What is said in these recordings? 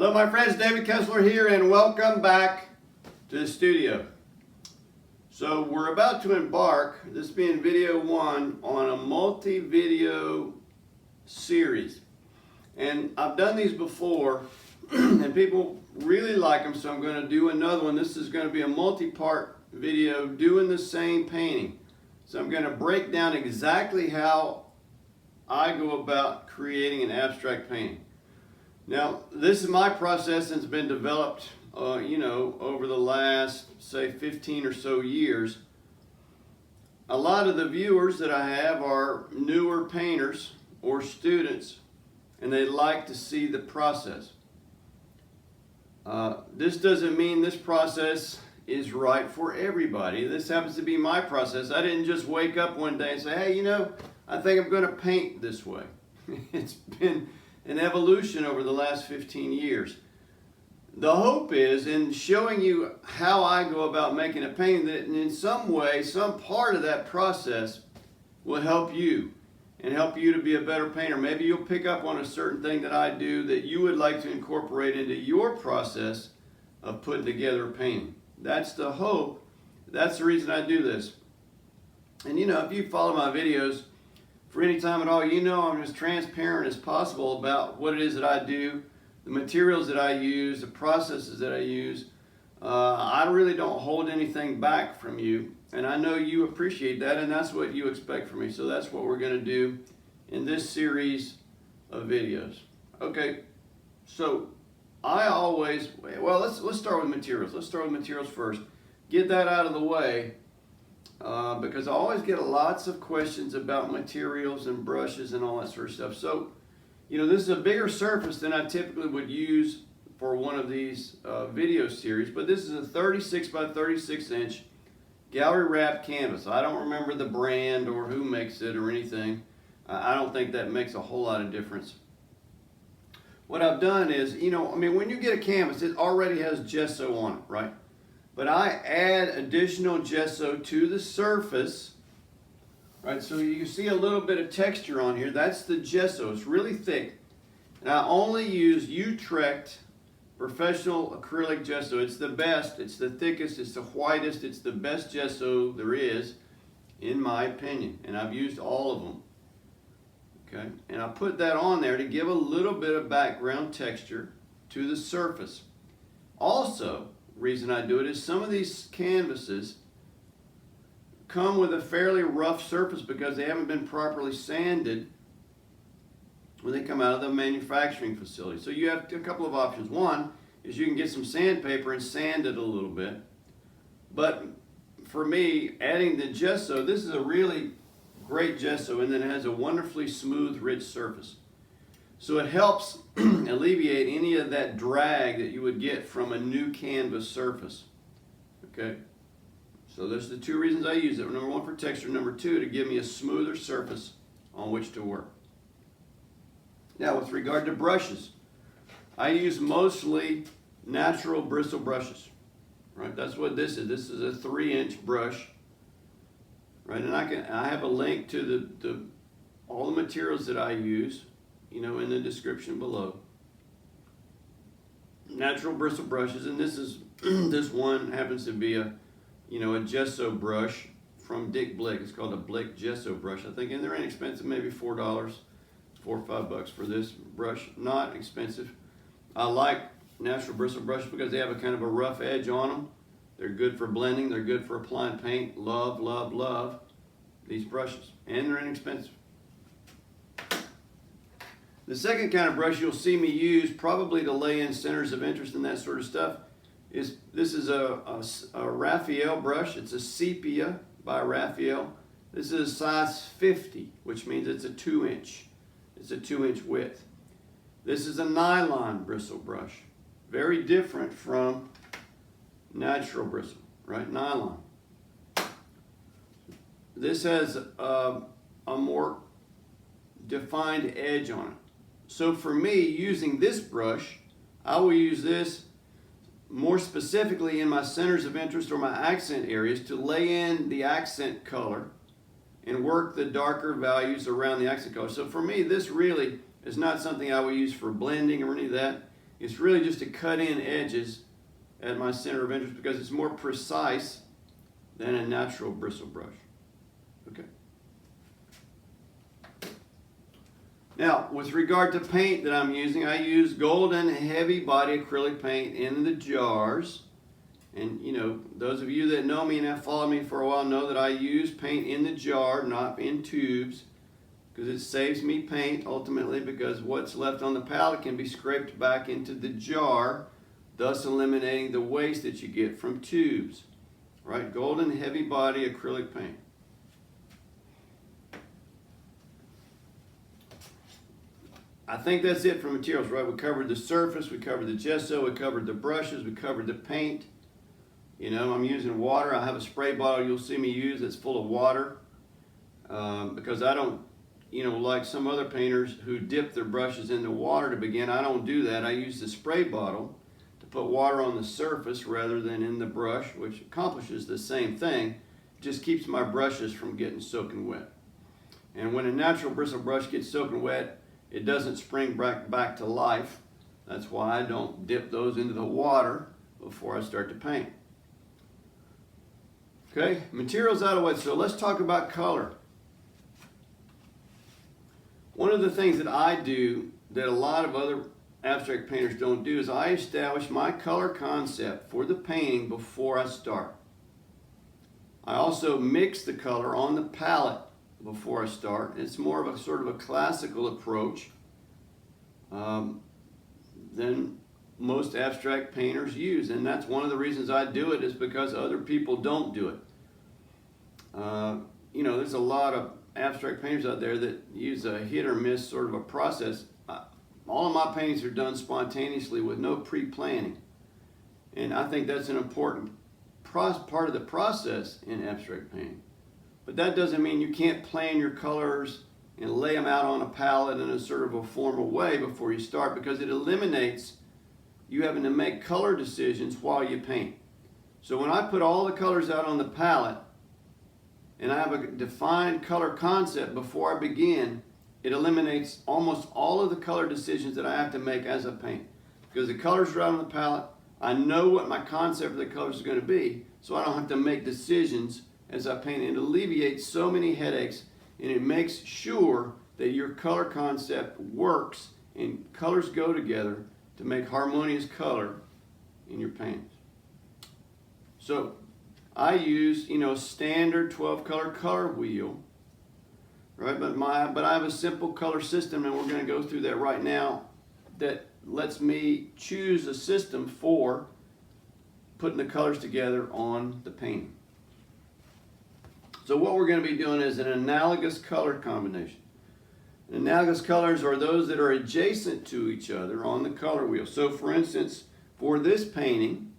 Hello my friends, David Kessler here and welcome back to the studio. So we're about to embark, this being video 1, on a multi-video series. And I've done these before and people really like them, so I'm going to do another one. This is going to be a multi-part video doing the same painting. So I'm going to break down exactly how I go about creating an abstract painting. Now, this is my process and it's been developed, over the last, say, 15 or so years. A lot of the viewers that I have are newer painters or students, and they like to see the process. This doesn't mean this process is right for everybody. This happens to be my process. I didn't just wake up one day and say, hey, I think I'm going to paint this way. It's been an evolution over the last 15 years. The hope is in showing you how I go about making a painting that in some way, some part of that process will help you and help you to be a better painter. Maybe you'll pick up on a certain thing that I do that you would like to incorporate into your process of putting together a painting. That's the hope. That's the reason I do this. And if you follow my videos for any time at all, I'm as transparent as possible about what it is that I do, the materials that I use, the processes that I use. I really don't hold anything back from you, and I know you appreciate that, and that's what you expect from me. So that's what we're going to do in this series of videos. Okay, so let's start with materials. Let's start with materials first. Get that out of the way. Because I always get lots of questions about materials and brushes and all that sort of stuff. So, this is a bigger surface than I typically would use for one of these video series, but this is a 36 by 36 inch gallery wrapped canvas. I don't remember the brand or who makes it or anything. I don't think that makes a whole lot of difference. What I've done is, when you get a canvas, it already has gesso on it, right? But I add additional gesso to the surface, right? So you see a little bit of texture on here. That's the gesso. It's really thick. And I only use Utrecht professional acrylic gesso. It's the best, it's the thickest, it's the whitest, it's the best gesso there is, in my opinion. And I've used all of them. Okay? And I put that on there to give a little bit of background texture to the surface. Also, reason I do it is some of these canvases come with a fairly rough surface because they haven't been properly sanded when they come out of the manufacturing facility. So you have a couple of options. One is you can get some sandpaper and sand it a little bit. But for me, adding the gesso, this is a really great gesso, and then it has a wonderfully smooth, rich surface. So it helps alleviate any of that drag that you would get from a new canvas surface. Okay? So those are the two reasons I use it. Number one, for texture. Number two, to give me a smoother surface on which to work. Now, with regard to brushes, I use mostly natural bristle brushes. Right? That's what this is. This is a 3-inch brush. Right? And I have a link to all the materials that I use, in the description below. Natural bristle brushes, and this one happens to be a gesso brush from Blick. It's called a Blick gesso brush, I think, and they're inexpensive, maybe $4, $4 or $5 for this brush. Not expensive. I like natural bristle brushes because they have a kind of a rough edge on them. They're good for blending. They're good for applying paint. Love, love, love these brushes, and they're inexpensive. The second kind of brush you'll see me use, probably to lay in centers of interest and that sort of stuff, is this is a Raphael brush. It's a Sepia by Raphael. This is a size 50, which means it's a 2-inch. It's a 2-inch width. This is a Nylon Bristle brush. Very different from natural bristle, right? Nylon. This has a more defined edge on it. So for me, using this brush, I will use this more specifically in my centers of interest or my accent areas to lay in the accent color and work the darker values around the accent color. So for me, this really is not something I will use for blending or any of that. It's really just to cut in edges at my center of interest because it's more precise than a natural bristle brush. Okay. Now, with regard to paint that I'm using, I use golden heavy body acrylic paint in the jars. And you know, those of you that know me and have followed me for a while know that I use paint in the jar, not in tubes, because it saves me paint ultimately, because what's left on the palette can be scraped back into the jar, thus eliminating the waste that you get from tubes. Right? Golden heavy body acrylic paint. I think that's it for materials, right? We covered the surface, we covered the gesso, we covered the brushes, we covered the paint. You know, I'm using water. I have a spray bottle you'll see me use that's full of water because I don't, you know, like some other painters who dip their brushes into water to begin. I don't do that. I use the spray bottle to put water on the surface rather than in the brush, which accomplishes the same thing. It just keeps my brushes from getting soaking wet. And when a natural bristle brush gets soaking wet, it doesn't spring back to life. That's why I don't dip those into the water before I start to paint. Okay, materials out of the way, so let's talk about color. One of the things that I do that a lot of other abstract painters don't do is I establish my color concept for the painting before I start. I also mix the color on the palette before I start. It's more of a sort of a classical approach than most abstract painters use, and that's one of the reasons I do it, is because other people don't do it. You know, there's a lot of abstract painters out there that use a hit or miss sort of a process. All of my paintings are done spontaneously with no pre-planning, and I think that's an important part of the process in abstract painting. But that doesn't mean you can't plan your colors and lay them out on a palette in a sort of a formal way before you start, because it eliminates you having to make color decisions while you paint. So when I put all the colors out on the palette and I have a defined color concept before I begin, it eliminates almost all of the color decisions that I have to make as I paint. Because the colors are out on the palette, I know what my concept for the colors is going to be, so I don't have to make decisions as I paint. It alleviates so many headaches, and it makes sure that your color concept works and colors go together to make harmonious color in your paintings. So I use, you know, standard 12 color wheel, right? But I have a simple color system, and we're going to go through that right now, that lets me choose a system for putting the colors together on the painting. So what we're going to be doing is an analogous color combination. Analogous colors are those that are adjacent to each other on the color wheel. So for instance, for this painting,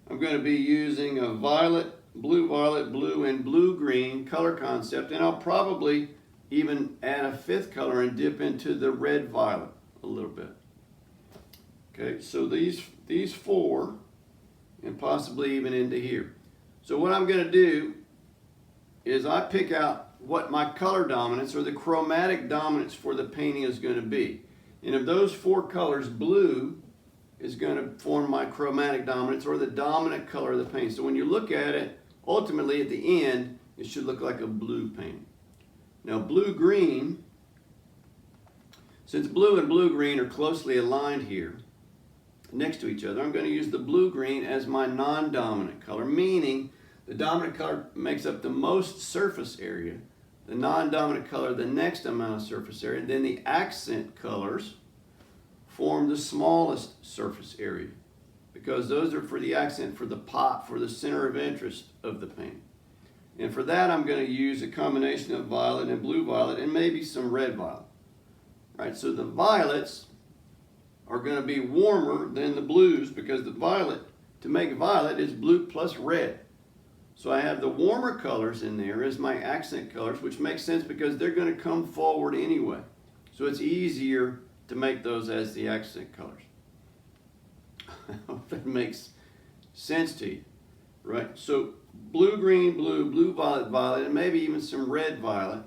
I'm going to be using a violet, blue, and blue-green color concept, and I'll probably even add a fifth color and dip into the red-violet a little bit. Okay, so these four, and possibly even into here. So what I'm going to do is I pick out what my color dominance or the chromatic dominance for the painting is going to be. And of those four colors, blue is going to form my chromatic dominance, or the dominant color of the painting. So when you look at it, ultimately at the end, it should look like a blue painting. Now blue-green, since blue and blue-green are closely aligned here next to each other, I'm going to use the blue-green as my non-dominant color, meaning the dominant color makes up the most surface area, the non-dominant color the next amount of surface area, and then the accent colors form the smallest surface area, because those are for the accent, for the pop, for the center of interest of the painting. And for that, I'm going to use a combination of violet and blue violet and maybe some red violet. Right, so the violets are going to be warmer than the blues, because the violet, to make violet, is blue plus red. So I have the warmer colors in there as my accent colors, which makes sense because they're going to come forward anyway. So it's easier to make those as the accent colors. I hope that makes sense to you, right? So blue, green, blue, violet, violet, and maybe even some red violet.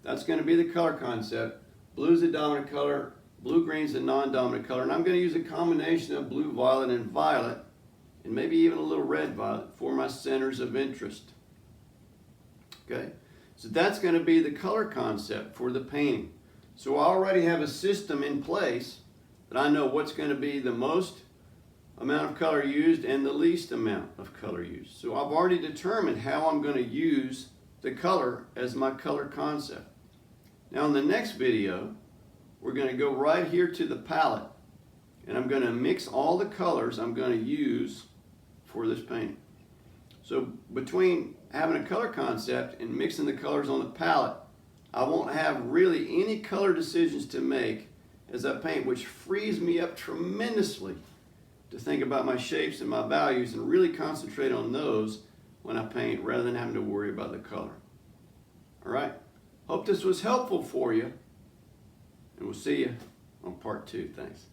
That's going to be the color concept. Blue is the dominant color, Blue green's a non-dominant color, and I'm going to use a combination of blue violet and violet, and maybe even a little red violet for my centers of interest. Okay, so that's going to be the color concept for the painting. So I already have a system in place that I know what's going to be the most amount of color used and the least amount of color used. So I've already determined how I'm going to use the color as my color concept. Now in the next video, we're going to go right here to the palette, and I'm going to mix all the colors I'm going to use for this painting. So between having a color concept and mixing the colors on the palette, I won't have really any color decisions to make as I paint, which frees me up tremendously to think about my shapes and my values and really concentrate on those when I paint rather than having to worry about the color. All right, hope this was helpful for you, and we'll see you on part 2. Thanks.